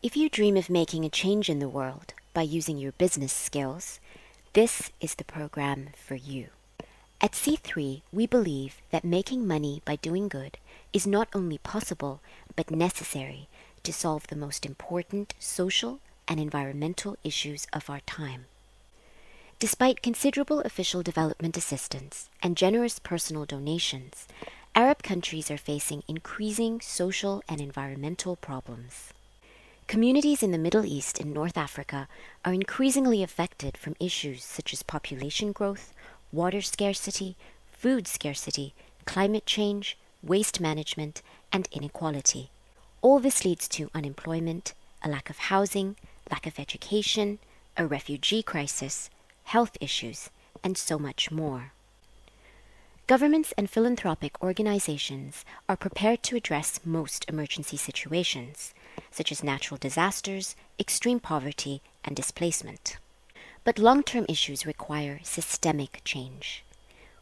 If you dream of making a change in the world by using your business skills, this is the program for you. At C3, we believe that making money by doing good is not only possible, but necessary to solve the most important social and environmental issues of our time. Despite considerable official development assistance and generous personal donations, Arab countries are facing increasing social and environmental problems. Communities in the Middle East and North Africa are increasingly affected from issues such as population growth, water scarcity, food scarcity, climate change, waste management, and inequality. All this leads to unemployment, a lack of housing, lack of education, a refugee crisis, health issues, and so much more. Governments and philanthropic organizations are prepared to address most emergency situations, such as natural disasters, extreme poverty, and displacement. But long-term issues require systemic change.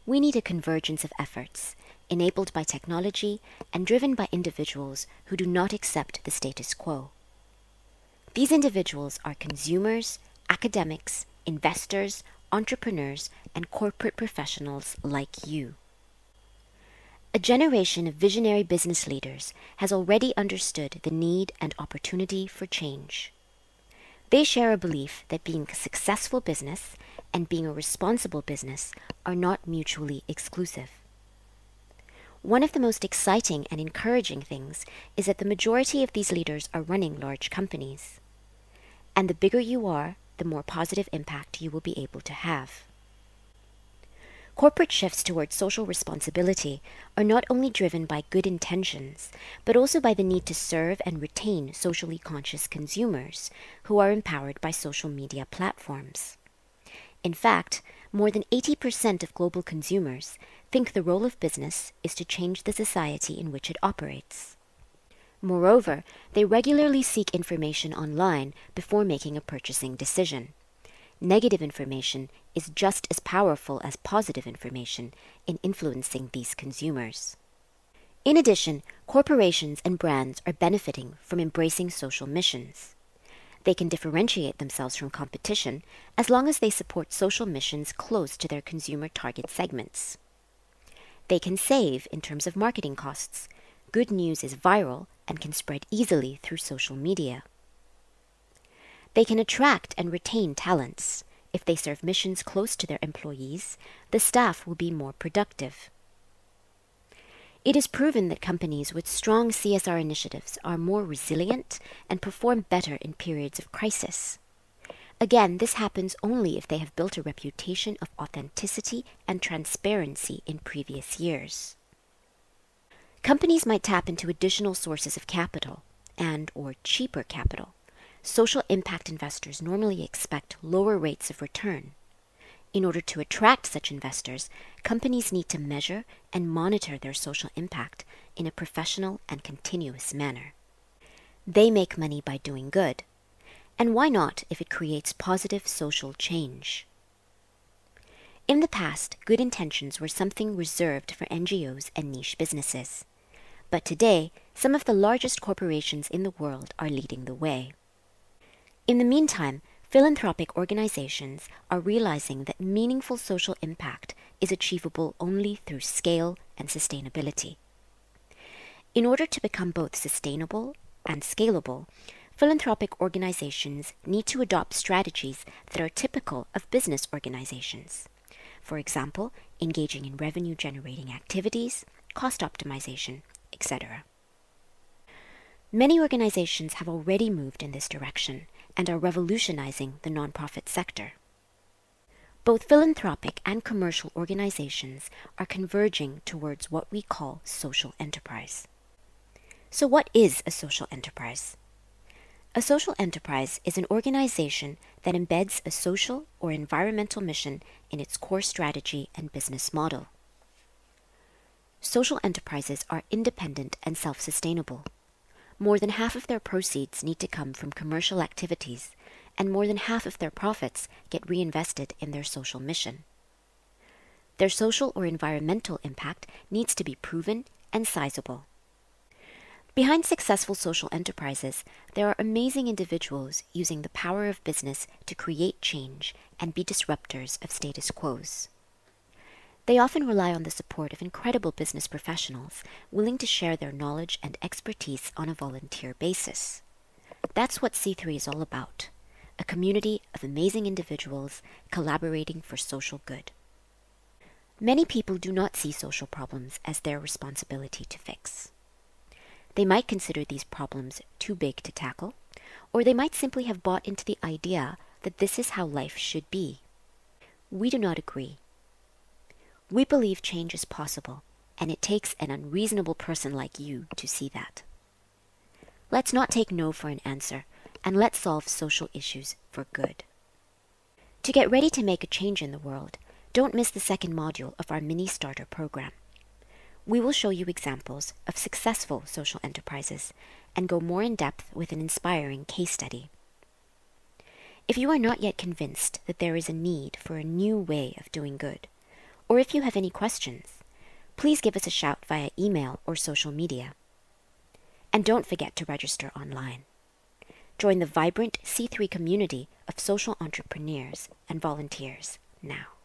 We need a convergence of efforts, enabled by technology and driven by individuals who do not accept the status quo. These individuals are consumers, academics, investors, entrepreneurs, and corporate professionals like you. A generation of visionary business leaders has already understood the need and opportunity for change. They share a belief that being a successful business and being a responsible business are not mutually exclusive. One of the most exciting and encouraging things is that the majority of these leaders are running large companies. And the bigger you are, the more positive impact you will be able to have. Corporate shifts towards social responsibility are not only driven by good intentions, but also by the need to serve and retain socially conscious consumers who are empowered by social media platforms. In fact, more than 80% of global consumers think the role of business is to change the society in which it operates. Moreover, they regularly seek information online before making a purchasing decision. Negative information is just as powerful as positive information in influencing these consumers. In addition, corporations and brands are benefiting from embracing social missions. They can differentiate themselves from competition as long as they support social missions close to their consumer target segments. They can save in terms of marketing costs. Good news is viral and can spread easily through social media. They can attract and retain talents. If they serve missions close to their employees, the staff will be more productive. It is proven that companies with strong CSR initiatives are more resilient and perform better in periods of crisis. Again, this happens only if they have built a reputation of authenticity and transparency in previous years. Companies might tap into additional sources of capital and/or cheaper capital. Social impact investors normally expect lower rates of return. In order to attract such investors, companies need to measure and monitor their social impact in a professional and continuous manner. They make money by doing good. And why not if it creates positive social change? In the past, good intentions were something reserved for NGOs and niche businesses. But today, some of the largest corporations in the world are leading the way. In the meantime, philanthropic organizations are realizing that meaningful social impact is achievable only through scale and sustainability. In order to become both sustainable and scalable, philanthropic organizations need to adopt strategies that are typical of business organizations. For example, engaging in revenue-generating activities, cost optimization, etc. Many organizations have already moved in this direction and are revolutionizing the nonprofit sector. Both philanthropic and commercial organizations are converging towards what we call social enterprise. So what is a social enterprise? A social enterprise is an organization that embeds a social or environmental mission in its core strategy and business model. Social enterprises are independent and self-sustainable. More than half of their proceeds need to come from commercial activities, and more than half of their profits get reinvested in their social mission. Their social or environmental impact needs to be proven and sizable. Behind successful social enterprises, there are amazing individuals using the power of business to create change and be disruptors of status quos. They often rely on the support of incredible business professionals willing to share their knowledge and expertise on a volunteer basis. That's what C3 is all about, a community of amazing individuals collaborating for social good. Many people do not see social problems as their responsibility to fix. They might consider these problems too big to tackle, or they might simply have bought into the idea that this is how life should be. We do not agree. We believe change is possible, and it takes an unreasonable person like you to see that. Let's not take no for an answer, and let's solve social issues for good. To get ready to make a change in the world, don't miss the second module of our mini starter program. We will show you examples of successful social enterprises and go more in depth with an inspiring case study. If you are not yet convinced that there is a need for a new way of doing good, or if you have any questions, please give us a shout via email or social media. And don't forget to register online. Join the vibrant C3 community of social entrepreneurs and volunteers now.